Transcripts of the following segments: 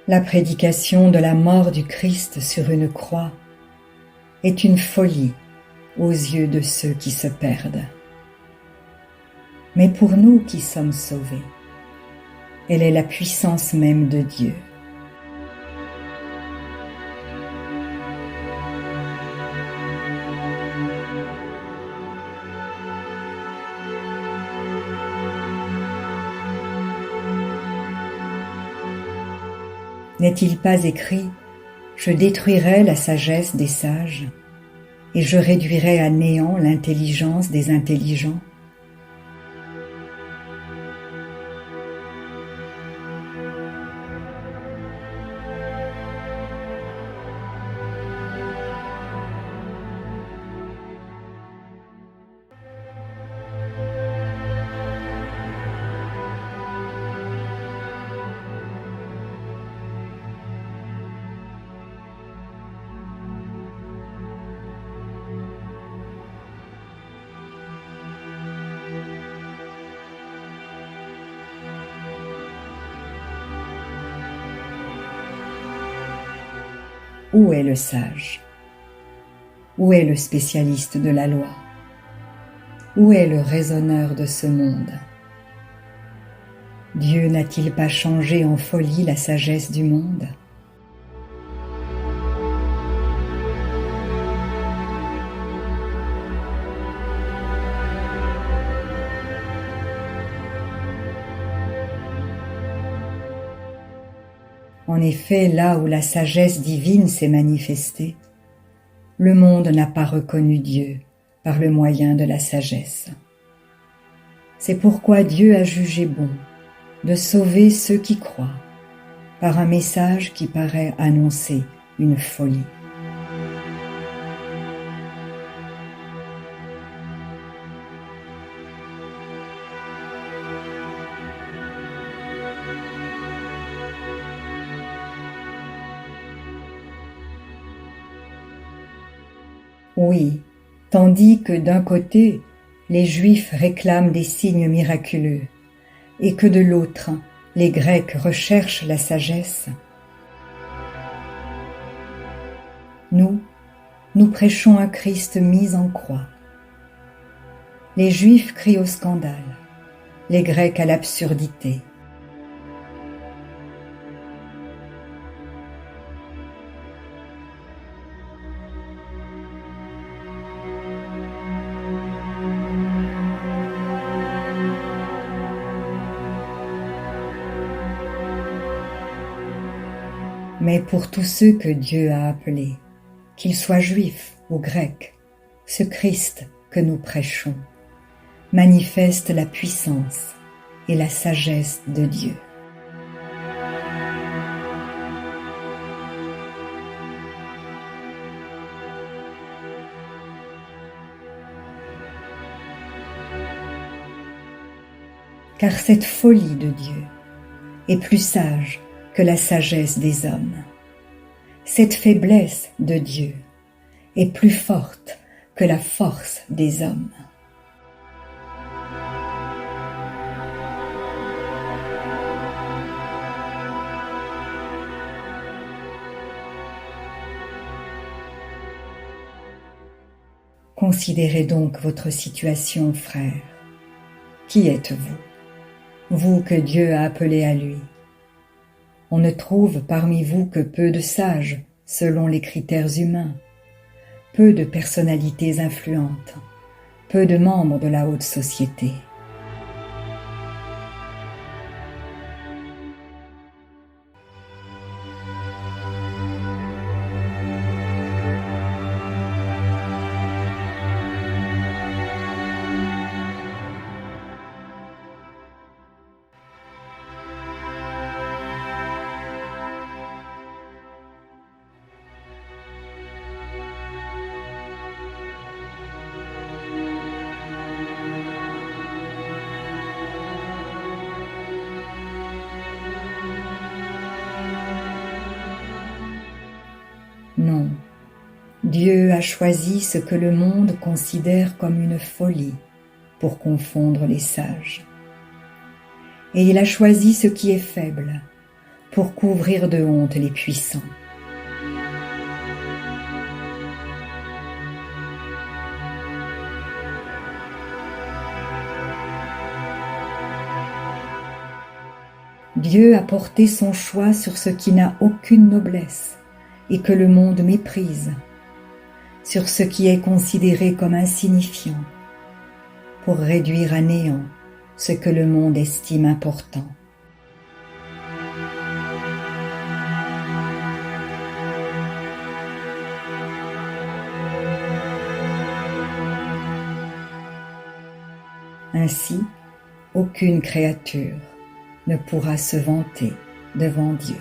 La prédication de la mort du Christ sur une croix est une folie aux yeux de ceux qui se perdent. Mais pour nous qui sommes sauvés, elle est la puissance même de Dieu. N'est-il pas écrit « Je détruirai la sagesse des sages et je réduirai à néant l'intelligence des intelligents » ? Où est le sage? Où est le spécialiste de la loi? Où est le raisonneur de ce monde? Dieu n'a-t-il pas changé en folie la sagesse du monde? En effet, là où la sagesse divine s'est manifestée, le monde n'a pas reconnu Dieu par le moyen de la sagesse. C'est pourquoi Dieu a jugé bon de sauver ceux qui croient par un message qui paraît annoncer une folie. Oui, tandis que d'un côté, les Juifs réclament des signes miraculeux, et que de l'autre, les Grecs recherchent la sagesse. Nous prêchons un Christ mis en croix. Les Juifs crient au scandale, les Grecs à l'absurdité. Mais pour tous ceux que Dieu a appelés, qu'ils soient juifs ou grecs, ce Christ que nous prêchons manifeste la puissance et la sagesse de Dieu. Car cette folie de Dieu est plus sage que la sagesse des hommes. Cette faiblesse de Dieu est plus forte que la force des hommes. Considérez donc votre situation, frères. Qui êtes-vous, vous que Dieu a appelé à lui? On ne trouve parmi vous que peu de sages, selon les critères humains, peu de personnalités influentes, peu de membres de la haute société. Non, Dieu a choisi ce que le monde considère comme une folie pour confondre les sages. Et il a choisi ce qui est faible pour couvrir de honte les puissants. Dieu a porté son choix sur ce qui n'a aucune noblesse et que le monde méprise, sur ce qui est considéré comme insignifiant, pour réduire à néant ce que le monde estime important. Ainsi, aucune créature ne pourra se vanter devant Dieu.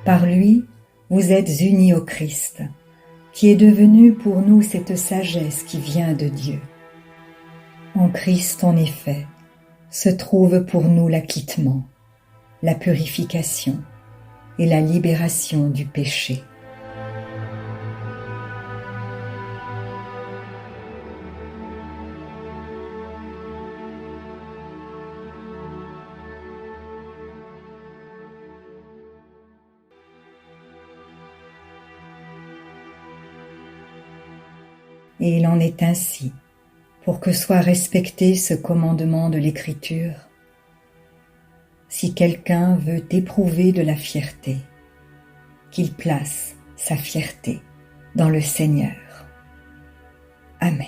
Par lui, vous êtes unis au Christ, qui est devenu pour nous cette sagesse qui vient de Dieu. En Christ, en effet, se trouve pour nous l'acquittement, la purification et la libération du péché. Et il en est ainsi, pour que soit respecté ce commandement de l'Écriture. Si quelqu'un veut éprouver de la fierté, qu'il place sa fierté dans le Seigneur. Amen.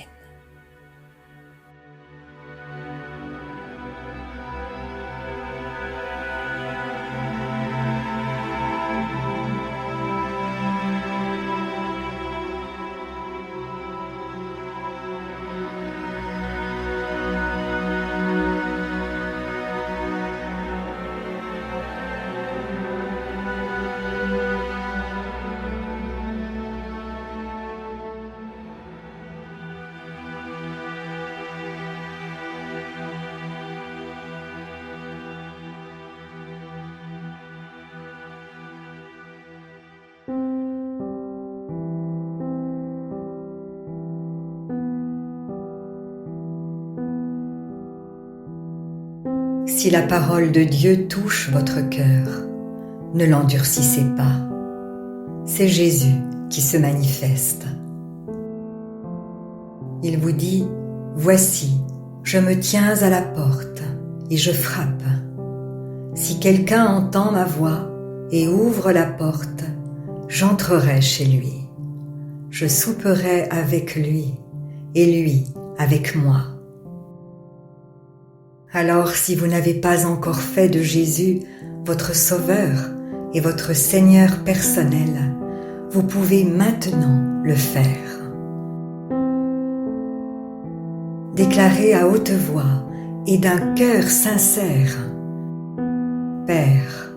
Si la parole de Dieu touche votre cœur, ne l'endurcissez pas. C'est Jésus qui se manifeste. Il vous dit, « Voici, je me tiens à la porte et je frappe. Si quelqu'un entend ma voix et ouvre la porte, j'entrerai chez lui. Je souperai avec lui et lui avec moi. » Alors, si vous n'avez pas encore fait de Jésus votre Sauveur et votre Seigneur personnel, vous pouvez maintenant le faire. Déclarez à haute voix et d'un cœur sincère, « Père,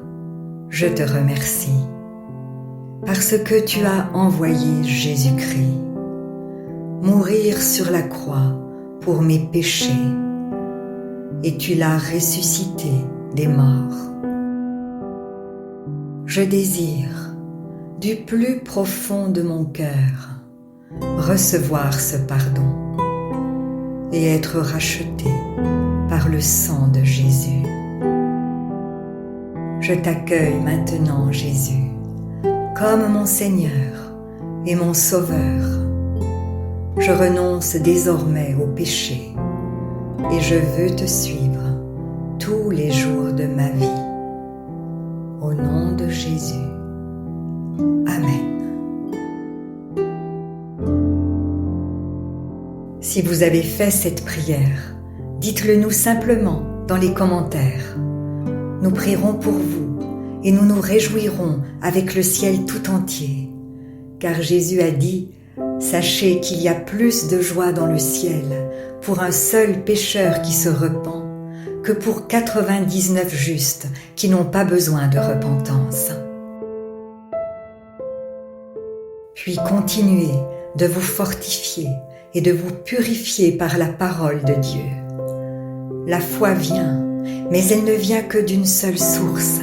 je te remercie, parce que tu as envoyé Jésus-Christ, mourir sur la croix pour mes péchés, et tu l'as ressuscité des morts. Je désire, du plus profond de mon cœur, recevoir ce pardon et être racheté par le sang de Jésus. Je t'accueille maintenant, Jésus, comme mon Seigneur et mon Sauveur. Je renonce désormais au péché et je veux te suivre tous les jours de ma vie. Au nom de Jésus. Amen. Si vous avez fait cette prière, dites-le nous simplement dans les commentaires. Nous prierons pour vous et nous nous réjouirons avec le ciel tout entier, car Jésus a dit « Sachez qu'il y a plus de joie dans le ciel pour un seul pécheur qui se repent que pour 99 justes qui n'ont pas besoin de repentance. Puis continuez de vous fortifier et de vous purifier par la parole de Dieu. La foi vient, mais elle ne vient que d'une seule source,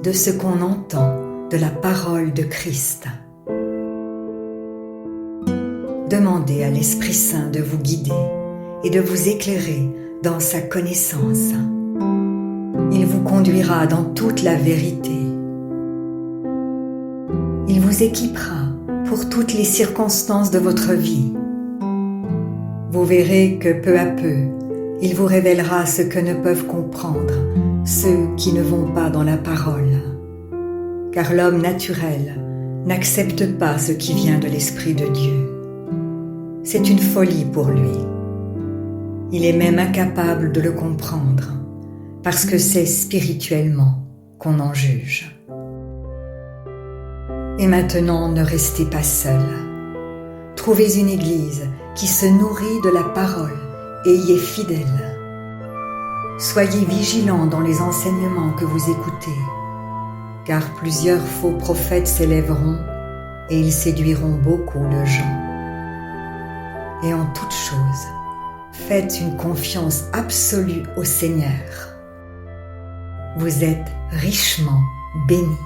de ce qu'on entend de la parole de Christ. Demandez à l'Esprit Saint de vous guider et de vous éclairer dans sa connaissance. Il vous conduira dans toute la vérité. Il vous équipera pour toutes les circonstances de votre vie. Vous verrez que peu à peu, il vous révélera ce que ne peuvent comprendre ceux qui ne vont pas dans la parole. Car l'homme naturel n'accepte pas ce qui vient de l'Esprit de Dieu. C'est une folie pour lui. Il est même incapable de le comprendre, parce que c'est spirituellement qu'on en juge. Et maintenant, ne restez pas seul. Trouvez une église qui se nourrit de la parole et y est fidèle. Soyez vigilants dans les enseignements que vous écoutez, car plusieurs faux prophètes s'élèveront et ils séduiront beaucoup de gens. Et en toute chose, faites une confiance absolue au Seigneur. Vous êtes richement bénis.